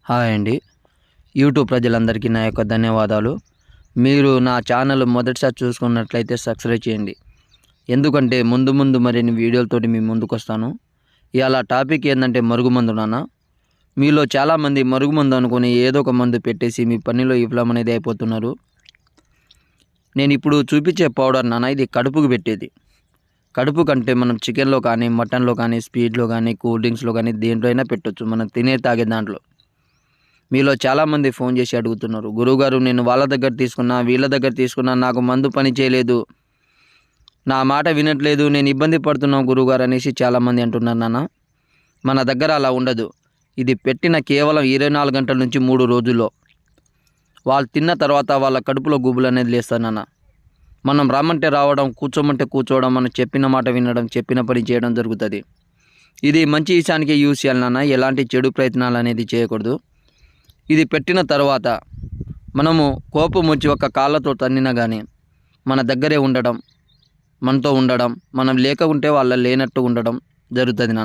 Hi అండి. YouTube ప్రజలందరికీ నా యొక్క ధన్యవాదాలు. మీరు నా ఛానల్ మొదటిసారి చూసుకున్నట్లయితే సబ్స్క్రైబ్ చేయండి. ఎందుకంటే ముందు మరిన్ని వీడియోలతోటి మీ ముందుకొస్తాను. ఇవాళ టాపిక్ ఏంటంటే మరుగుమందు నాన్న. మీలో చాలామంది మరుగుమందు అనుకుని ఏదో ఒక మందు పెట్టేసి మీ పనిలో విఫలం అనేది అయిపోతున్నారు. నేను ఇప్పుడు చూపించే పౌడర్ నాన్న, ఇది కడుపుకు పెట్టేది. కడుపు కంటే మనం చికెన్లో కానీ, మటన్లో కానీ, స్వీట్లో కానీ, కూల్ డ్రింక్స్లో కానీ దేంట్లో అయినా పెట్టొచ్చు, మనం తినే తాగే దాంట్లో. మీలో చాలామంది ఫోన్ చేసి అడుగుతున్నారు, గురువుగారు నేను వాళ్ళ దగ్గర తీసుకున్నా, వీళ్ళ దగ్గర తీసుకున్నా, నాకు మందు పని చేయలేదు, నా మాట వినట్లేదు, నేను ఇబ్బంది పడుతున్నాను గురువుగారు అనేసి చాలామంది అంటున్నారు నాన్న. మన దగ్గర అలా ఉండదు. ఇది పెట్టిన కేవలం 24 గంటల నుంచి 3 రోజుల్లో వాళ్ళు తిన్న తర్వాత వాళ్ళ కడుపులో గుబులు అనేది లేస్తారు నాన్న. మనం రమ్మంటే రావడం, కూర్చోమంటే కూర్చోవడం, మనం చెప్పిన మాట వినడం, చెప్పిన పని చేయడం జరుగుతుంది. ఇది మంచి విషయానికి యూజ్ చేయాలి నాన్న, ఎలాంటి చెడు ప్రయత్నాలు అనేది చేయకూడదు. ఇది పెట్టిన తర్వాత మనము కోపం వచ్చి ఒక కాళ్ళతో తన్నినా కానీ మన దగ్గరే ఉండడం, మనతో ఉండడం, మనం లేకుంటే వాళ్ళ లేనట్టు ఉండడం జరుగుతుంది నాన్న.